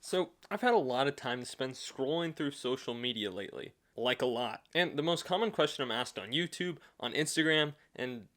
So, I've had a lot of time to spend scrolling through social media lately. Like a lot. And the most common question I'm asked on YouTube, on Instagram, and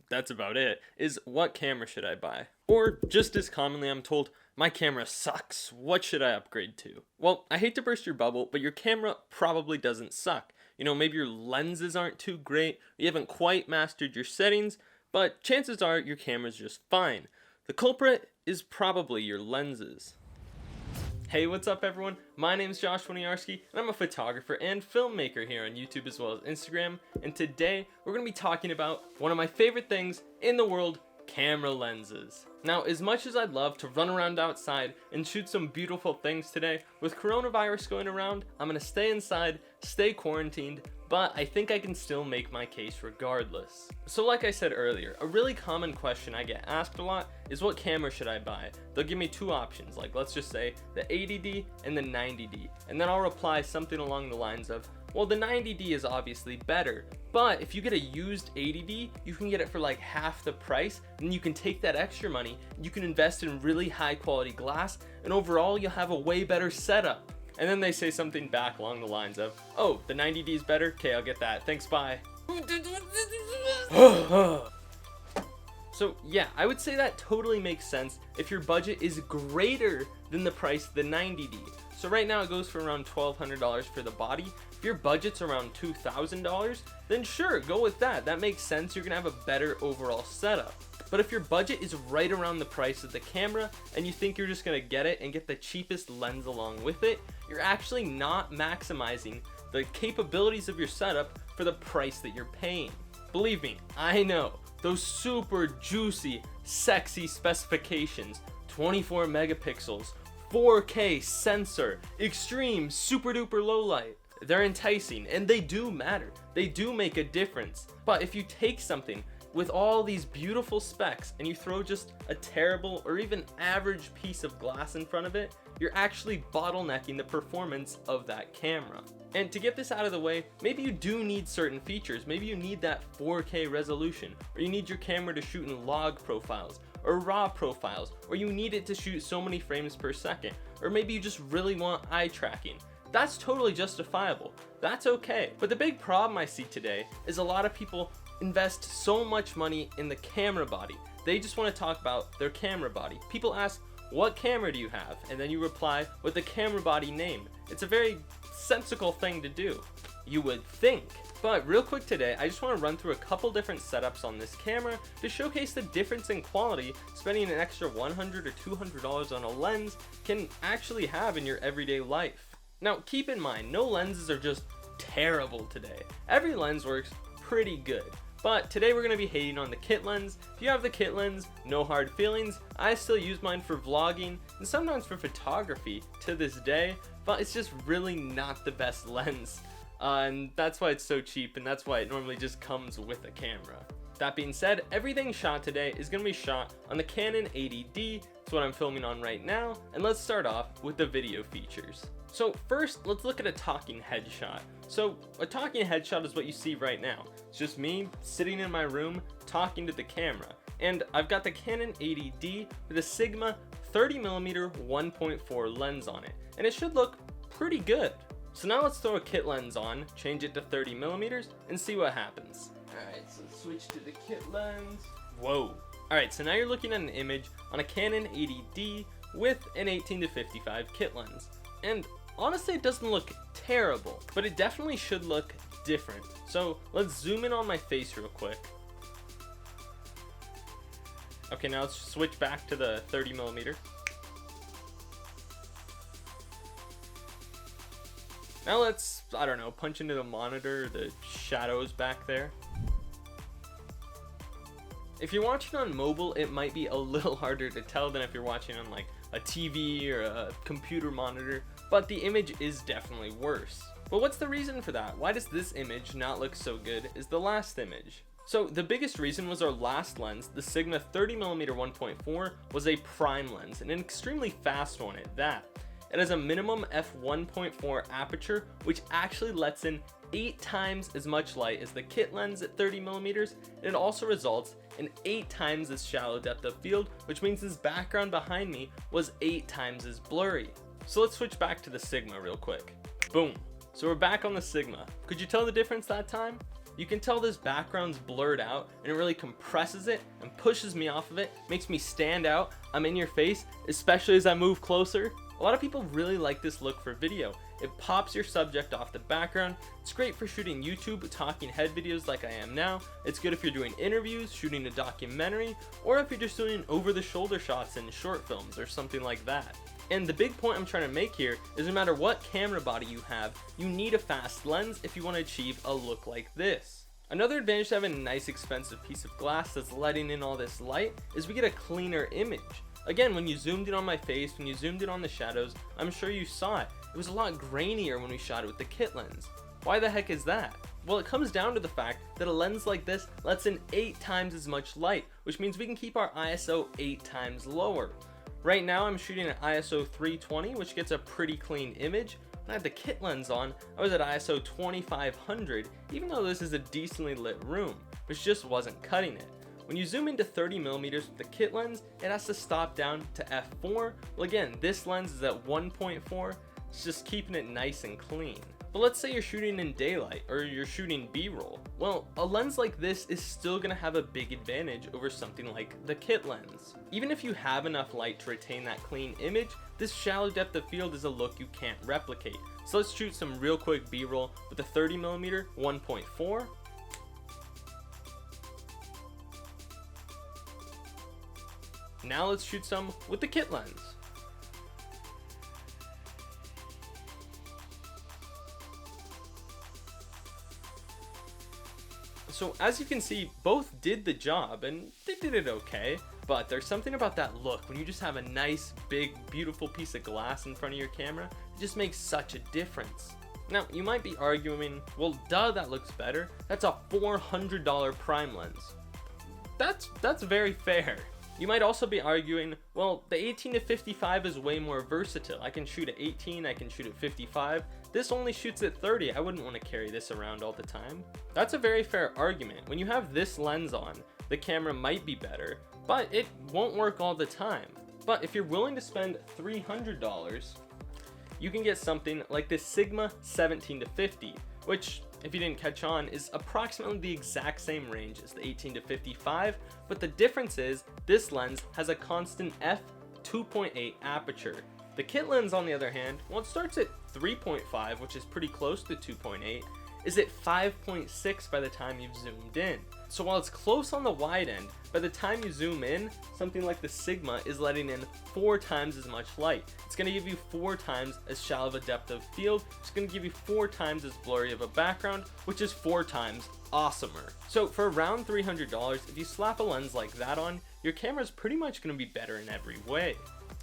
that's about it, is what camera should I buy? Or just as commonly, I'm told, my camera sucks. What should I upgrade to? Well, I hate to burst your bubble, but your camera probably doesn't suck. Maybe your lenses aren't too great, you haven't quite mastered your settings, but chances are your camera's just fine. The culprit is probably your lenses. Hey, what's up everyone? My name is Winiarski, and I'm a photographer and filmmaker here on YouTube as well as Instagram, and today we're going to be talking about one of my favorite things in the world, camera lenses. Now, as much as I'd love to run around outside and shoot some beautiful things today, with coronavirus going around, I'm going to stay inside, stay quarantined, but I think I can still make my case regardless. So like I said earlier, a really common question I get asked a lot is what camera should I buy? They'll give me two options, like let's just say the 80D and the 90D, and then I'll reply something along the lines of, well, the 90D is obviously better, but if you get a used 80D, you can get it for like half the price, and you can take that extra money, you can invest in really high quality glass, and overall you'll have a way better setup. And then they say something back along the lines of, oh, the 90D is better? Okay, I'll get that. Thanks, bye. So yeah, I would say that totally makes sense if your budget is greater than the price of the 90D. So right now it goes for around $1,200 for the body. If your budget's around $2,000, then sure, go with that. That makes sense. You're gonna have a better overall setup. But if your budget is right around the price of the camera and you think you're just gonna get it and get the cheapest lens along with it, you're actually not maximizing the capabilities of your setup for the price that you're paying. Believe me, I know, those super juicy, sexy specifications, 24 megapixels, 4K sensor, extreme super duper low light, they're enticing and they do matter. They do make a difference. But if you take something with all these beautiful specs and you throw just a terrible or even average piece of glass in front of it, you're actually bottlenecking the performance of that camera. And to get this out of the way, maybe you do need certain features. Maybe you need that 4K resolution, or you need your camera to shoot in log profiles or raw profiles, or you need it to shoot so many frames per second, or maybe you just really want eye tracking. That's totally justifiable. That's okay. But the big problem I see today is a lot of people invest so much money in the camera body. They just want to talk about their camera body. People ask, what camera do you have? And then you reply with the camera body name. It's a very sensical thing to do, you would think. But real quick today, I just want to run through a couple different setups on this camera to showcase the difference in quality spending an extra $100 or $200 on a lens can actually have in your everyday life. Now keep in mind, no lenses are just terrible today. Every lens works pretty good. But today we're going to be hating on the kit lens. If you have the kit lens, no hard feelings. I still use mine for vlogging and sometimes for photography to this day, but it's just really not the best lens. And that's why it's so cheap, and that's why it normally just comes with a camera. That being said, everything shot today is going to be shot on the Canon 80D. That's what I'm filming on right now, and let's start off with the video features. So first, let's look at a talking headshot. So a talking headshot is what you see right now. It's just me sitting in my room talking to the camera. And I've got the Canon 80D with a Sigma 30mm 1.4 lens on it. And it should look pretty good. So now let's throw a kit lens on, change it to 30mm, and see what happens. Alright, so switch to the kit lens. Whoa. Alright, so now you're looking at an image on a Canon 80D with an 18-55 kit lens. And honestly, it doesn't look terrible, but it definitely should look different. So let's zoom in on my face real quick. Okay, now let's switch back to the 30mm. Now let's, I don't know, punch into the monitor, the shadows back there. If you're watching on mobile, it might be a little harder to tell than if you're watching on like a TV or a computer monitor, but the image is definitely worse. But what's the reason for that? Why does this image not look so good as the last image? So the biggest reason was our last lens, the Sigma 30mm 1.4, was a prime lens, and an extremely fast one at that. It has a minimum f1.4 aperture, which actually lets in 8 times as much light as the kit lens at 30mm, and it also results in 8 times as shallow depth of field, which means this background behind me was 8 times as blurry. So let's switch back to the Sigma real quick. Boom. So we're back on the Sigma. Could you tell the difference that time? You can tell this background's blurred out and it really compresses it and pushes me off of it, makes me stand out. I'm in your face, especially as I move closer. A lot of people really like this look for video. It pops your subject off the background. It's great for shooting YouTube talking head videos like I am now. It's good if you're doing interviews, shooting a documentary, or if you're just doing over the shoulder shots in short films or something like that. And the big point I'm trying to make here is no matter what camera body you have, you need a fast lens if you want to achieve a look like this. Another advantage to having a nice expensive piece of glass that's letting in all this light is we get a cleaner image. Again, when you zoomed in on my face, when you zoomed in on the shadows, I'm sure you saw it. It was a lot grainier when we shot it with the kit lens. Why the heck is that? Well, it comes down to the fact that a lens like this lets in 8 times as much light, which means we can keep our ISO 8 times lower. Right now I'm shooting at ISO 320, which gets a pretty clean image. When I had the kit lens on, I was at ISO 2500, even though this is a decently lit room, which just wasn't cutting it. When you zoom into 30mm with the kit lens, it has to stop down to f4. Well, again, this lens is at 1.4, it's just keeping it nice and clean. But let's say you're shooting in daylight or you're shooting B-roll. Well, a lens like this is still gonna have a big advantage over something like the kit lens. Even if you have enough light to retain that clean image, this shallow depth of field is a look you can't replicate. So let's shoot some real quick B-roll with a 30mm 1.4. Now let's shoot some with the kit lens. So as you can see, both did the job and they did it okay, but there's something about that look when you just have a nice, big, beautiful piece of glass in front of your camera. It just makes such a difference. Now, you might be arguing, well, duh, that looks better. That's a $400 prime lens. That's very fair. You might also be arguing, well, the 18 to 55 is way more versatile. I can shoot at 18, I can shoot at 55. This only shoots at 30. I wouldn't want to carry this around all the time. That's a very fair argument. When you have this lens on, the camera might be better, but it won't work all the time. But if you're willing to spend $300, you can get something like this Sigma 17 to 50, which, if you didn't catch on, is approximately the exact same range as the 18 to 55, but the difference is this lens has a constant f2.8 aperture. The kit lens, on the other hand, well, it starts at 3.5, which is pretty close to 2.8, is at 5.6 by the time you've zoomed in. So while it's close on the wide end, by the time you zoom in, something like the Sigma is letting in 4 times as much light. It's going to give you 4 times as shallow of a depth of field. It's going to give you 4 times as blurry of a background, which is 4 times awesomer. So for around $300, if you slap a lens like that on, your camera's pretty much going to be better in every way.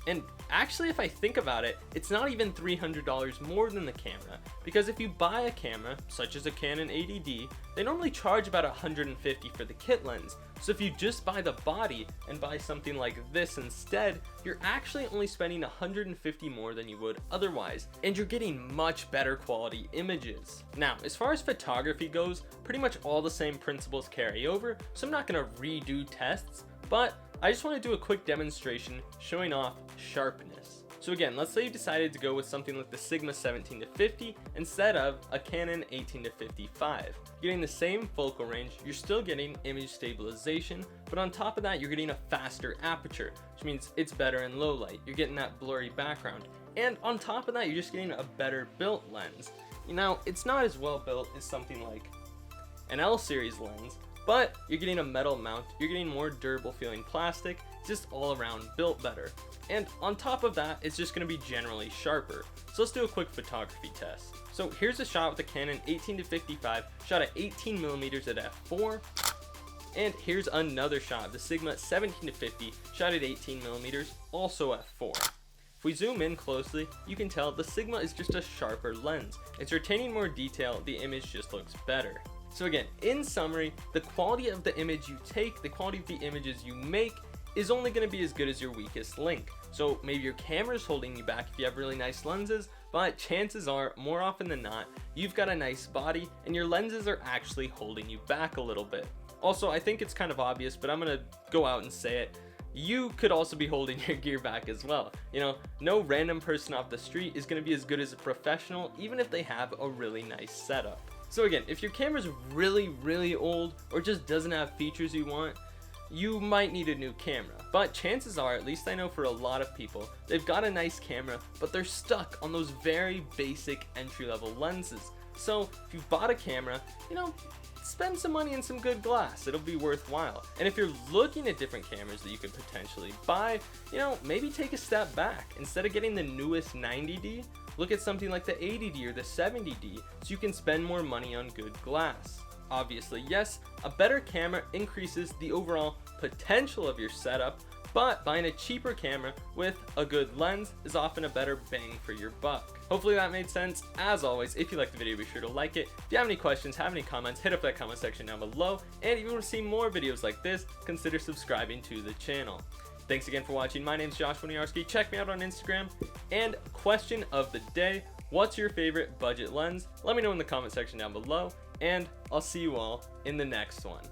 And actually, if I think about it, it's not even $300 more than the camera, because if you buy a camera, such as a Canon 80D, they normally charge about $150 for the kit lens. So if you just buy the body and buy something like this instead, you're actually only spending $150 more than you would otherwise, and you're getting much better quality images. Now, as far as photography goes, pretty much all the same principles carry over, so I'm not gonna redo tests, but I just want to do a quick demonstration showing off sharpness. So again, let's say you decided to go with something like the Sigma 17 to 50 instead of a Canon 18 to 55. Getting the same focal range, you're still getting image stabilization, but on top of that, you're getting a faster aperture, which means it's better in low light. You're getting that blurry background. And on top of that, you're just getting a better built lens. Now, it's not as well built as something like an L series lens, but you're getting a metal mount, you're getting more durable feeling plastic, it's just all around built better. And on top of that, it's just going to be generally sharper. So let's do a quick photography test. So here's a shot with the Canon 18 to 55, shot at 18mm at f4. And here's another shot of the Sigma 17 to 50, shot at 18mm, also f4. If we zoom in closely, you can tell the Sigma is just a sharper lens. It's retaining more detail, the image just looks better. So again, in summary, the quality of the image you take, the quality of the images you make, is only going to be as good as your weakest link. So maybe your camera's holding you back if you have really nice lenses, but chances are, more often than not, you've got a nice body and your lenses are actually holding you back a little bit. Also, I think it's kind of obvious, but I'm going to go out and say it. you could also be holding your gear back as well. You know, no random person off the street is going to be as good as a professional, even if they have a really nice setup. So again, if your camera's really old or just doesn't have features you want, you might need a new camera. But chances are, at least I know for a lot of people, they've got a nice camera, but they're stuck on those very basic entry-level lenses. So if you've bought a camera, you know, spend some money and some good glass. It'll be worthwhile. And if you're looking at different cameras that you could potentially buy, you know, maybe take a step back. Instead of getting the newest 90D, look at something like the 80D or the 70D so you can spend more money on good glass. Obviously, yes, a better camera increases the overall potential of your setup, but buying a cheaper camera with a good lens is often a better bang for your buck. Hopefully that made sense. As always, if you liked the video, be sure to like it. If you have any questions, have any comments, hit up that comment section down below. And if you want to see more videos like this, consider subscribing to the channel. Thanks again for watching. My name is Josh Winiarski. Check me out on Instagram. And question of the day, what's your favorite budget lens? Let me know in the comment section down below, and I'll see you all in the next one.